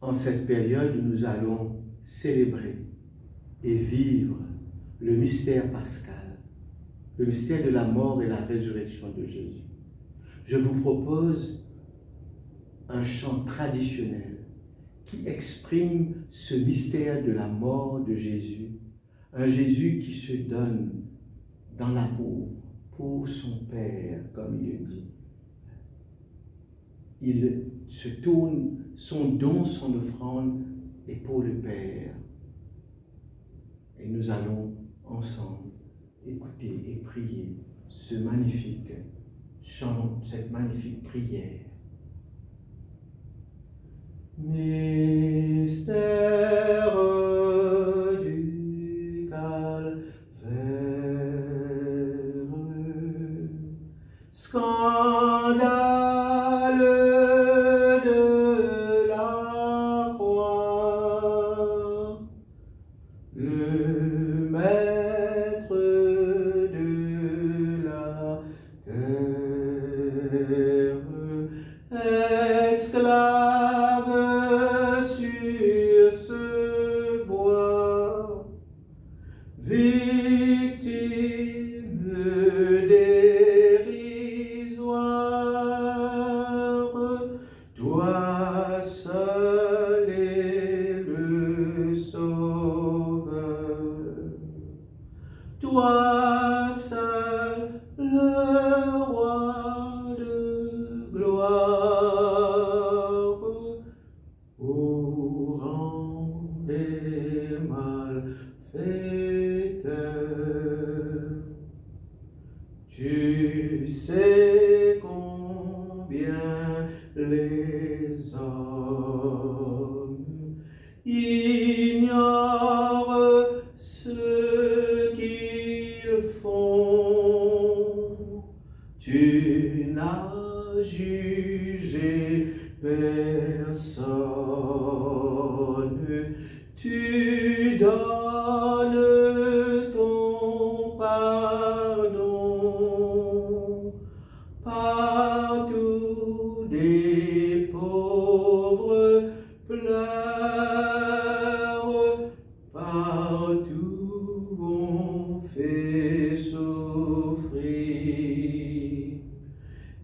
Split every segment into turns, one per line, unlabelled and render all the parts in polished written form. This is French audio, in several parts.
en cette période où nous allons célébrer et vivre le mystère pascal, le mystère de la mort et la résurrection de Jésus. Je vous propose un chant traditionnel qui exprime ce mystère de la mort de Jésus, un Jésus qui se donne dans l'amour pour son Père, comme il le dit. Il se tourne, son don, son offrande est pour le Père. Et nous allons ensemble écouter et prier ce magnifique chant, cette magnifique prière. Mystère du calvaire, scandale de la croix, le maître de la guerre, esclave sur ce bois, victime dérisoire, toi seul est le Sauveur, toi seul le Roi de gloire, au rang des malfaiteurs. Tu sais combien les hommes ignorent ce qu'ils font. Tu n'as jugé personne, tu donnes ton pardon. Partout des pauvres pleurent, partout on fait souffrir.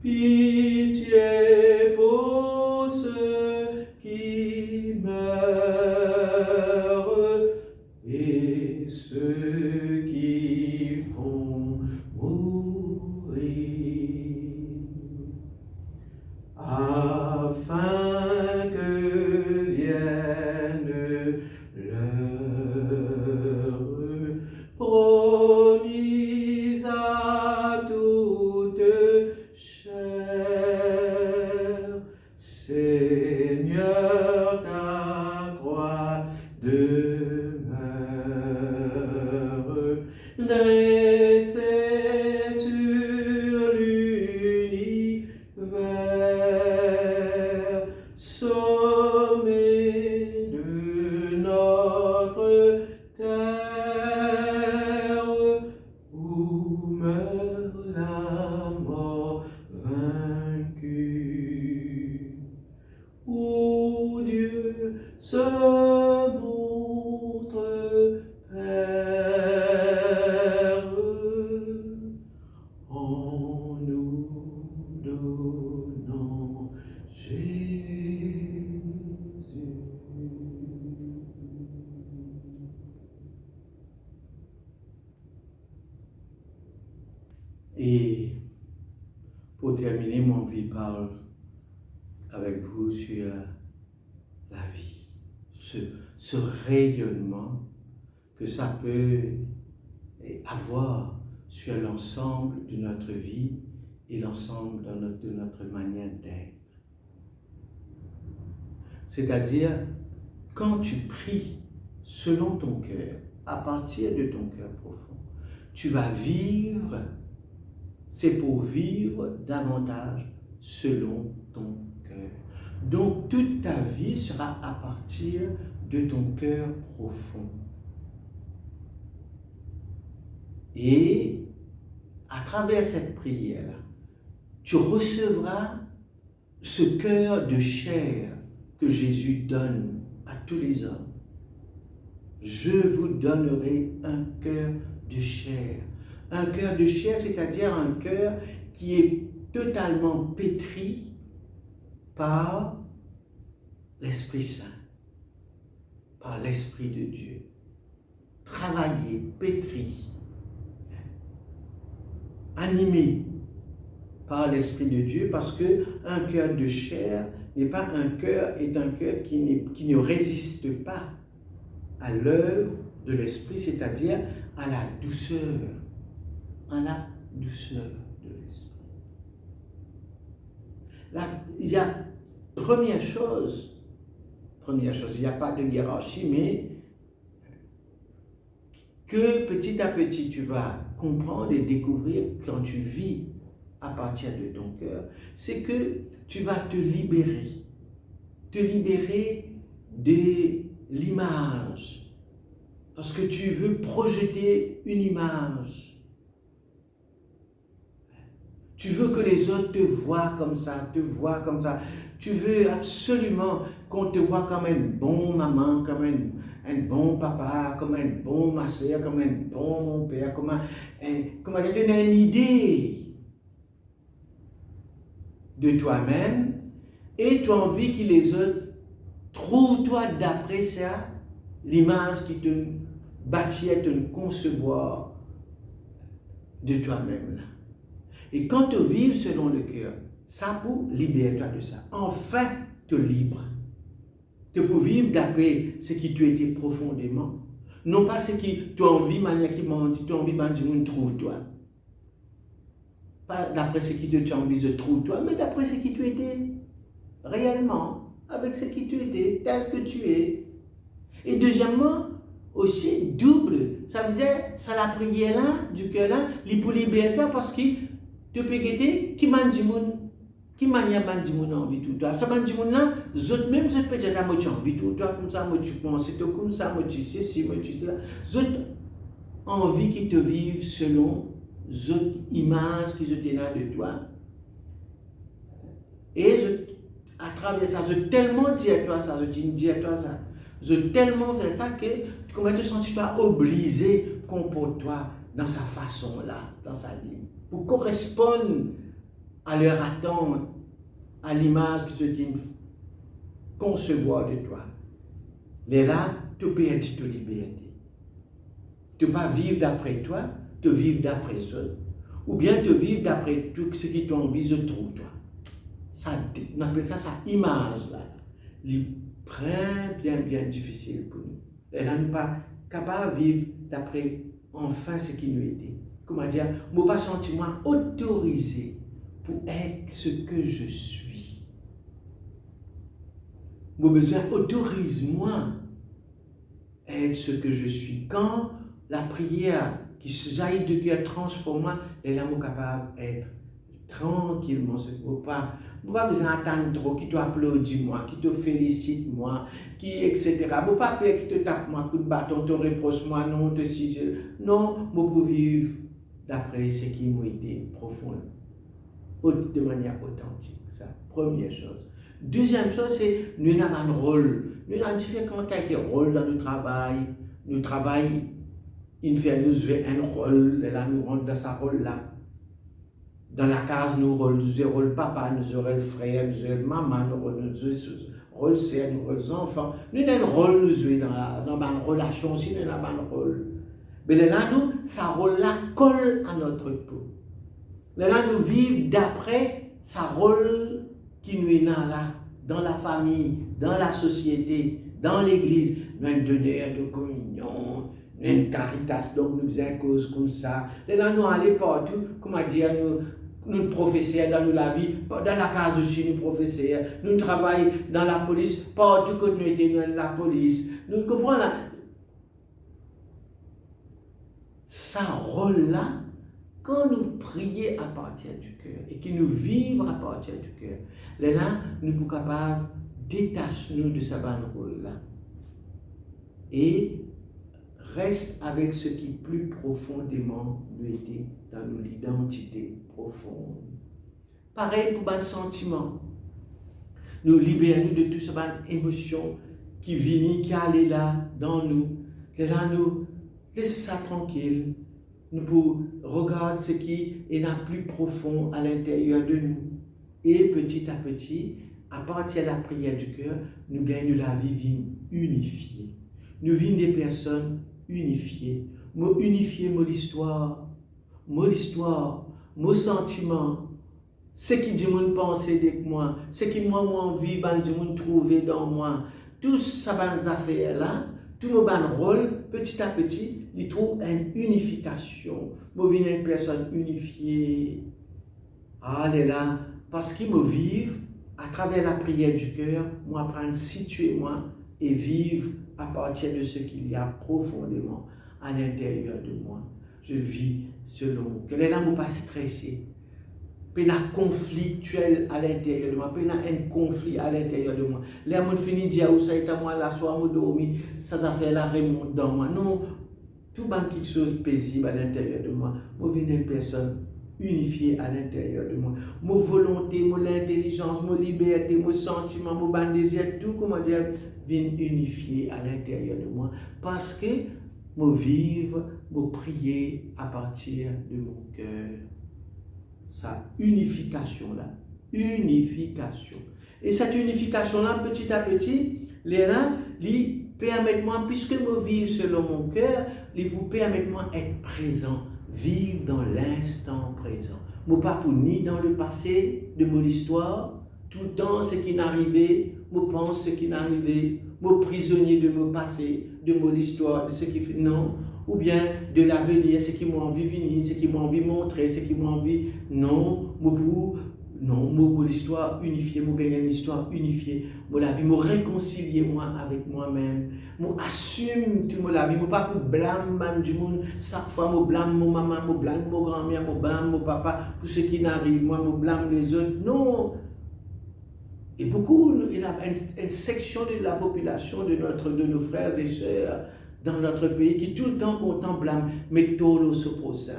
Pitié pour ceux qui meurent et ceux qui font mourir, afin que vienne l'heure promise à toute chair. Seigneur, ta croix demeure dressée sur l'univers, sommet de notre terre, où meurt la mort vaincue, où Dieu se montre Père, en nous donnant Jésus. Et pour terminer, mon envie parle avec vous sur la vie, ce rayonnement que ça peut avoir sur l'ensemble de notre vie et l'ensemble de notre manière d'être. C'est-à-dire, quand tu pries selon ton cœur, à partir de ton cœur profond, tu vas vivre, c'est pour vivre davantage selon ton cœur. Donc, toute ta vie sera à partir de ton cœur profond. Et à travers cette prière, tu recevras ce cœur de chair
que Jésus donne à tous les hommes. Je vous donnerai un cœur de chair. Un cœur de chair, c'est-à-dire un cœur qui est totalement pétri par l'Esprit Saint, par l'Esprit de Dieu. Travaillé, pétri, animé par l'Esprit de Dieu, parce qu'un cœur de chair n'est pas un cœur, est un cœur qui ne résiste pas à l'œuvre de l'Esprit, c'est-à-dire à la douceur, de l'Esprit. Là, il y a première chose, il n'y a pas de hiérarchie, mais que petit à petit tu vas comprendre et découvrir quand tu vis à partir de ton cœur, c'est que tu vas te libérer de l'image, parce que tu veux projeter une image. Tu veux que les autres te voient comme ça, Tu veux absolument qu'on te voit comme un bon maman, comme un bon papa, comme un bon ma soeur, comme un bon mon père, comment tu as une idée de toi-même et tu as envie que les autres trouvent toi d'après ça, l'image qui te bâtit à te concevoir de toi-même là. Et quand tu vis selon le cœur, ça pour libérer-toi de ça. Enfin, te libre. Tu peux vivre d'après ce qui tu étais profondément. Non pas ce qui tu as envie, manière qui ment, tu as envie, man, du monde trouve toi. Pas d'après ce qui tu as envie de trouver toi, mais d'après ce qui tu étais réellement, avec ce qui tu étais, tel que tu es. Et deuxièmement, aussi double. Ça veut dire, ça la prière là, du cœur là, il peut libérer toi parce que tu peux guetter qui m'a dit qui m'a dit mon envie tout toi. Ça m'a dit mon là, autres même je peux dire à moi tu envie tout toi comme ça, moi tu penses comme ça, moi tu sais si moi tu sais là. Autres envie qui te vivent selon autres images qui étaient là de toi. Et à travers ça, je tellement dis à toi ça, je tellement fait ça que comment tu sens toi obligé comporte-toi dans sa façon là, dans sa vie, pour correspondre à leur attente, à l'image que se dit concevoir de toi. Mais là, tu perds ta liberté. Tu ne peux pas vivre d'après toi, tu vivre d'après eux. Ou bien tu vivre d'après tout ce qui t'a envie de trouver toi. Ça, on appelle ça image là. Bien difficile pour nous. Et là, nous ne sommes pas capables de vivre d'après enfin ce qui nous était. Comment dire, je ne pas sentir moi autorisé pour être ce que je suis. Mon besoin autorise-moi à être ce que je suis. Quand la prière qui se jaillit de cœur transforme moi, et là, je suis capable d'être tranquillement ce que je ne peux pas. Je n'ai pas besoin d'attendre trop, qui t'applaudit moi, qui te félicite moi, qui etc. Je n'ai pas peur qui te tape moi, coup de bâton, te reproche moi, non, te si. Non, je peux vivre d'après ce qui m'a été profond, de manière authentique. Ça, première chose. Deuxième chose, c'est nous avons un rôle. Nous avons différents rôles dans le travail. Nous travaillons, il fait nous jouer un rôle, et là nous rentrons dans ce rôle-là. Dans la case, nous jouons le rôle papa, nous jouons le frère, nous jouons le maman, nous jouons le rôle sœur, nous jouons les enfants. Nous avons un rôle, nous jouons dans ma relation aussi, nous avons un rôle. Mais là, nous, ce rôle-là colle à notre peau. Là, nous vivons d'après ce rôle qui nous est là, dans la famille, dans la société, dans l'église. Nous avons un donneur de communion, nous avons une caritas, donc nous faisons cause comme ça. Là, nous allons partout, comment dire, nous professeurs dans la vie, dans la case aussi, nous professeurs, nous travaillons dans la police, partout que nous étions dans la police. Nous comprenons là. Ce rôle-là, quand nous prions à partir du cœur et que nous vivons à partir du cœur, là, nous sommes capables de détacher nous de ce rôle-là et reste avec ce qui plus profondément nous était dans l'identité profonde. Pareil pour le sentiment. Nous libère nous de toute cette émotion qui vient, qui allait là, dans nous. Et là, nous laisse ça tranquille. Nous pour regarder ce qui est le plus profond à l'intérieur de nous. Et petit à petit, à partir de la prière du cœur, nous gagnons la vie unifiée. Nous vîmes des personnes unifiées. Moi unifié, moi l'histoire, mon sentiment, ce qui dit mon pensée de moi, ce qui moi envie, dit mon trouver dans moi, tout ça ban affaires là, tout mon ban rôle, petit à petit, il trouve une unification. Moi vine une personne unifiée. Ah là, parce qu'ils me vivent à travers la prière du cœur, moi apprendre à situer moi et vivre à partir de ce qu'il y a profondément à l'intérieur de moi. Je vis selon que les gens ne pas stressés. Il y a un conflictuel à l'intérieur de moi. Il y a un conflit à l'intérieur de moi. Les gens finissent de dire, ça est à moi, la soirée, je dormi, ça fait la remonte dans moi. Non, tout quelque chose de paisible à l'intérieur de moi. Je vis une personne unifiée à l'intérieur de moi. Mon volonté, mon intelligence, mon liberté, mon sentiment, mon désir, tout, comment dire, vient unifié à l'intérieur de moi. Parce que je vivre, je prier à partir de mon cœur. Sa unification-là. Unification. Et cette unification-là, petit à petit, les reins, lui permettent moi, puisque je vis selon mon cœur, lui vous permettent moi d'être présent, vivre dans l'instant présent. Je ne pas pour ni dans le passé de mon histoire, tout le temps ce qui n'arrivait, je pense ce qui n'arrivait, je prisonnier de mon passé, de mon histoire, de ce qui fait. Non. Ou bien de l'avenir, ce qui m'a envie de venir, ce qui m'a envie de montrer, ce qui m'a envie. Non, mon histoire unifiée, mon gagner une histoire unifiée, mon la vie, me réconcilier moi avec moi-même, mon assume tout mon la vie, mon pas pour blâmer du monde, chaque fois mon blâme mon maman, mon blâme mon grand-mère, mon blâme mon papa, pour ce qui n'arrive, moi mon blâme les autres. Non. Et beaucoup, il y a une section de la population de nos frères et sœurs dans notre pays qui tout le temps content blâme, mais tout le prochain.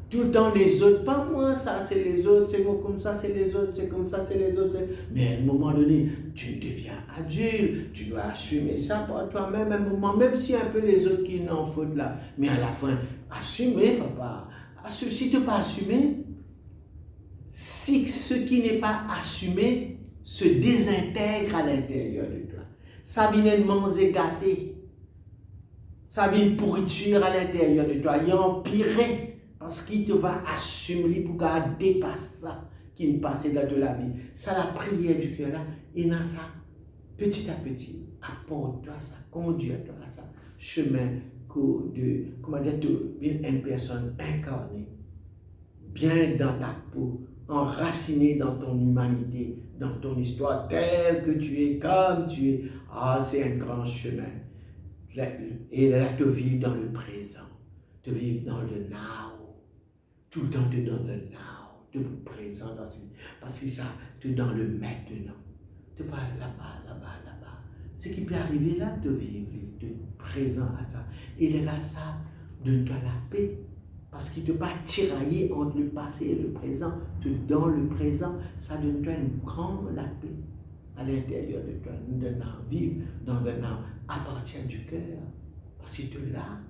Tout le temps les autres, pas moi, ça c'est les autres, c'est moi comme ça, c'est les autres, c'est comme ça, c'est les autres. Mais à un moment donné, tu deviens adulte, tu dois assumer ça par toi-même, à un moment, même si un peu les autres qui n'en foutent là. Mais à la fin, assumer, papa. Si tu n'as pas assumé, si ce qui n'est pas assumé se désintègre à l'intérieur de toi, ça vient de manger gâté. Ça vient de pourriture à l'intérieur de toi. Il y a empiré parce qu'il ne va assumer pour qu'il dépasse ça qui ne passe là de la vie. Ça, la prière du cœur là, et dans ça, petit à petit, apporte-toi ça, conduis-toi à ça. Chemin de, comment dire, une personne incarnée, bien dans ta peau, enracinée dans ton humanité, dans ton histoire, telle que tu es, comme tu es. Ah, c'est un grand chemin. Et là, te vivre dans le présent, te vivre dans le now, tout le temps te dans le now, te présent dans ce, parce que ça, te dans le maintenant, te pas là-bas, là-bas, là-bas. Ce qui peut arriver là, te vivre, te présent à ça. Et là, ça, donne-toi la paix, parce qu'il ne te pas tirailler entre le passé et le présent, te dans le présent, ça donne-toi une grande la paix. À l'intérieur de toi, nous donnons vivre dans un âme à partir du cœur, parce que tu l'as,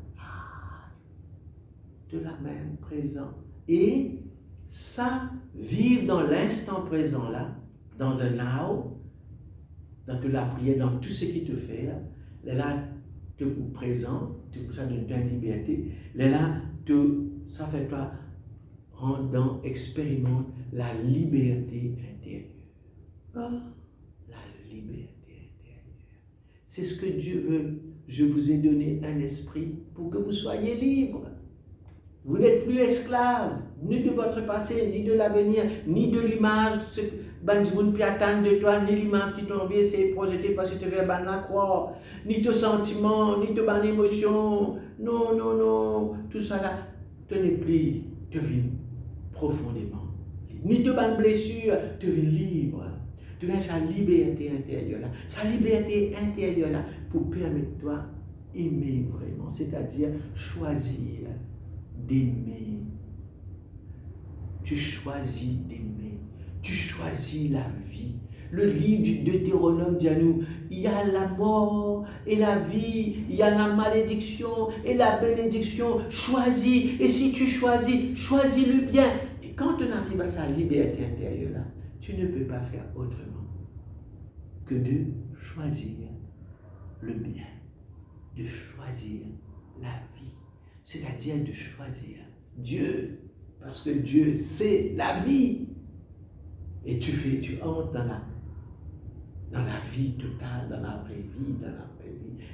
de la même présent. Et ça, vivre dans l'instant présent là, dans le now, dans la prière, dans tout ce qui te fait là, te présent, ça donne ta liberté, là, ça fait toi rendre, expérimente la liberté intérieure. Liberté intérieure. C'est ce que Dieu veut. Je vous ai donné un esprit pour que vous soyez libres. Vous n'êtes plus esclaves, ni de votre passé, ni de l'avenir, ni de l'image, ce que Bandimoun peut attendre de toi, ni l'image qui t'a envie c'est projeté parce que tu fais la croix, ni tes sentiments, ni tes émotions. Non, non, non. Tout ça là, tu n'es plus, tu vis profondément. Ni tes blessures, tu vis libre. Tu as sa liberté intérieure là. Sa liberté intérieure là pour permettre toi d'aimer vraiment, c'est-à-dire choisir d'aimer. Tu choisis d'aimer. Tu choisis la vie. Le livre du Deutéronome dit à nous, il y a la mort et la vie, il y a la malédiction et la bénédiction. Choisis, et si tu choisis, choisis le bien. Et quand on arrive à sa liberté intérieure-là, tu ne peux pas faire autrement que de choisir le bien, de choisir la vie, c'est-à-dire de choisir Dieu, parce que Dieu, c'est la vie. Et tu entres dans la vie totale, dans la vraie vie,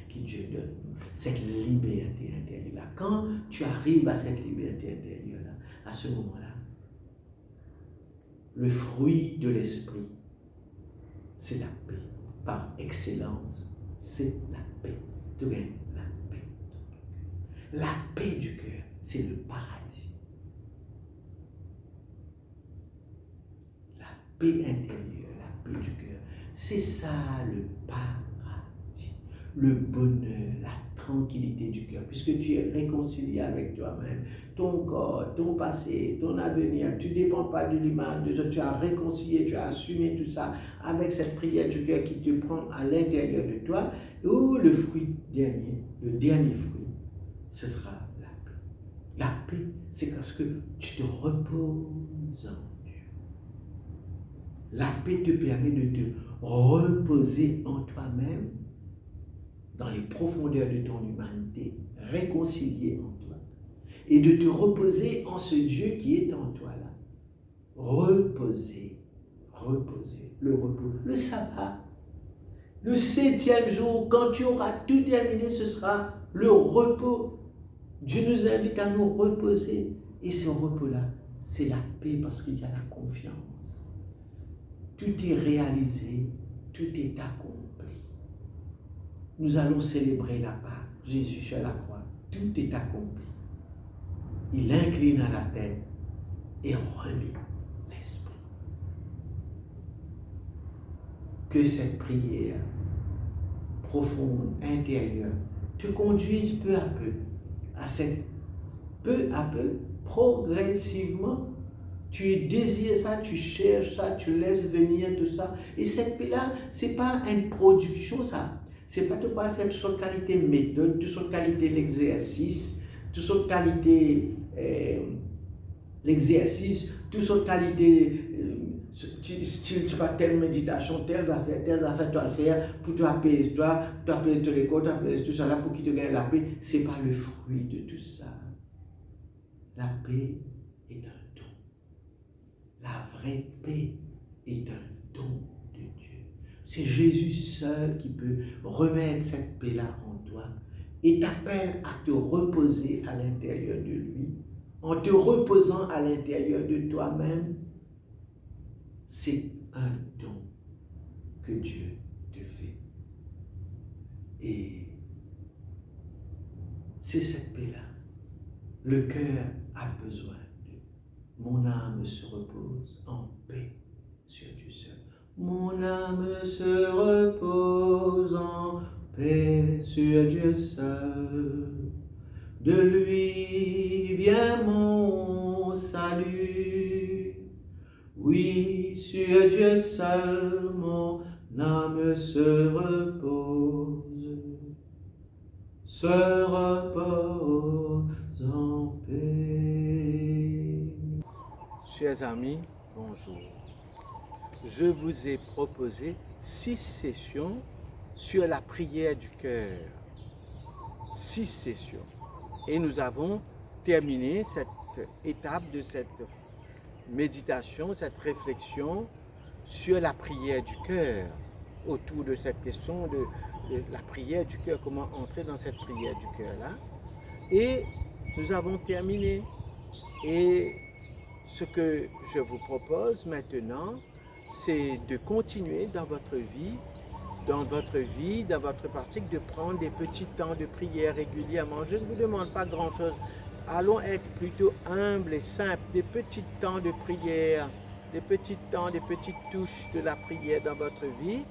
que Dieu donne. Cette liberté intérieure-là. Quand tu arrives à cette liberté intérieure-là, à ce moment-là, le fruit de l'esprit, c'est la paix. Par excellence, c'est la paix. Tu gagnes la paix. La paix du cœur, c'est le paradis. La paix intérieure, la paix du cœur, c'est ça le paradis. Le bonheur, la tranquillité du cœur, puisque tu es réconcilié avec toi-même, ton corps, ton passé, ton avenir, tu ne dépends pas de l'image de Dieu, tu as réconcilié, tu as assumé tout ça avec cette prière du cœur qui te prend à l'intérieur de toi, où le fruit dernier, le dernier fruit, ce sera la paix. La paix, c'est parce que tu te reposes en Dieu. La paix te permet de te reposer en toi-même, dans les profondeurs de ton humanité, réconcilié en toi, et de te reposer en ce Dieu qui est en toi là. Reposer, le repos, le sabbat. Le 7e jour, quand tu auras tout terminé, ce sera le repos. Dieu nous invite à nous reposer. Et ce repos-là, c'est la paix parce qu'il y a la confiance. Tout est réalisé, tout est accompli. Nous allons célébrer la Pâque. Jésus sur la croix, tout est accompli. Il inclina la tête et remit l'esprit. Que cette prière profonde, intérieure, te conduise peu à peu, progressivement. Tu désires ça, tu cherches ça, tu laisses venir tout ça. Et cette paix-là, ce n'est pas une production, ça. C'est pas de quoi faire toutes sortes de qualités méthode, toutes sortes de qualités l'exercice, toutes sortes de qualités l'exercice, toutes sortes de qualités style tu vas telle méditation, telles affaires, tu vas le faire pour toi apaiser toi, tu apaises tous les corps, tu apaises tout ça là pour qu'il te gagne la paix. C'est pas le fruit de tout ça. La paix est un don. La vraie paix est un don. C'est Jésus seul qui peut remettre cette paix-là en toi et t'appelle à te reposer à l'intérieur de lui. En te reposant à l'intérieur de toi-même, c'est un don que Dieu te fait. Et c'est cette paix-là. Le cœur a besoin de. Mon âme se repose en paix sur Dieu seul. Mon âme se repose en paix sur Dieu seul. De lui vient mon salut. Oui, sur Dieu seul, mon âme se repose en paix.
Chers amis, bonjour. Je vous ai proposé 6 sessions sur la prière du cœur. 6 sessions. Et nous avons terminé cette étape de cette méditation, cette réflexion sur la prière du cœur, autour de cette question de la prière du cœur, comment entrer dans cette prière du cœur-là. Et nous avons terminé. Et ce que je vous propose maintenant, c'est de continuer dans votre vie, dans votre pratique, de prendre des petits temps de prière régulièrement. Je ne vous demande pas grand-chose. Allons être plutôt humbles et simples, des petits temps de prière, des petits temps, des petites touches de la prière dans votre vie,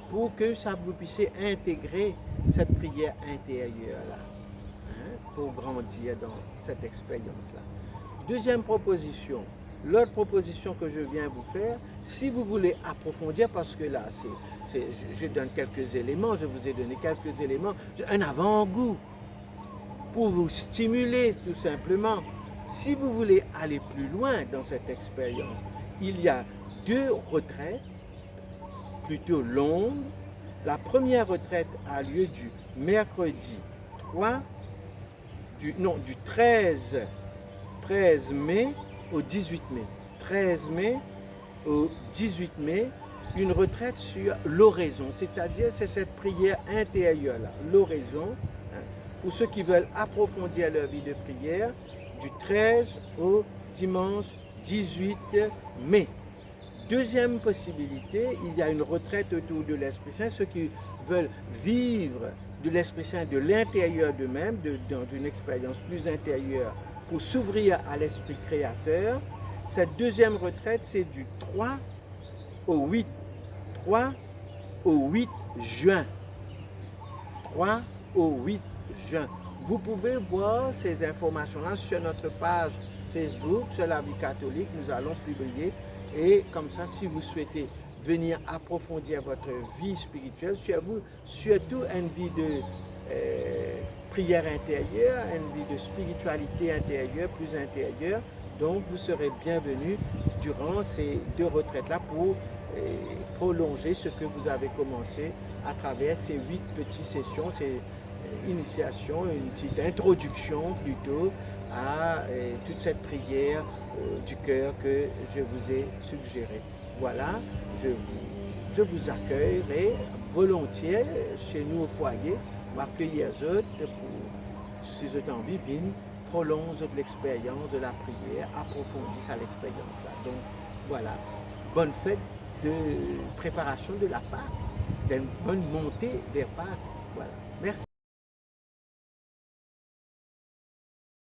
pour que ça vous puissiez intégrer cette prière intérieure-là, pour grandir dans cette expérience-là. Deuxième proposition,
l'autre proposition que je viens vous faire, si vous voulez approfondir, parce que là, je donne quelques éléments, je vous ai donné quelques éléments, un avant-goût pour vous stimuler tout simplement. Si vous voulez aller plus loin dans cette expérience, il y a 2 retraites plutôt longues. La première retraite a lieu du mercredi 13 mai au 18 mai. 13 mai au 18 mai, une retraite sur l'oraison, c'est-à-dire c'est cette prière intérieure-là, l'oraison, hein, pour ceux qui veulent approfondir leur vie de prière, du 13 au dimanche 18 mai. Deuxième possibilité, il y a une retraite autour de l'Esprit Saint, ceux qui veulent vivre de l'Esprit Saint de l'intérieur d'eux-mêmes, dans une expérience plus intérieure, pour s'ouvrir à l'Esprit créateur. Cette deuxième retraite, c'est du 3 au 8 juin. 3 au 8 juin. Vous pouvez voir ces informations-là sur notre page Facebook, sur la vie catholique, nous allons publier. Et comme ça, si vous souhaitez venir approfondir votre vie spirituelle, surtout une vie de prière intérieure, une vie de spiritualité intérieure, plus intérieure, donc vous serez bienvenus durant ces 2 retraites-là pour prolonger ce que vous avez commencé à travers ces 8 petites sessions, ces initiations, une petite introduction plutôt à toute cette prière du cœur que je vous ai suggérée. Voilà, je vous accueillerai volontiers chez nous au foyer, m'accueillir autres pour, si vous avez envie, venir prolonge l'expérience de la prière, approfondisse à l'expérience-là. Donc voilà, bonne fête de préparation de la Pâque, d'une bonne montée vers Pâques. Voilà, merci.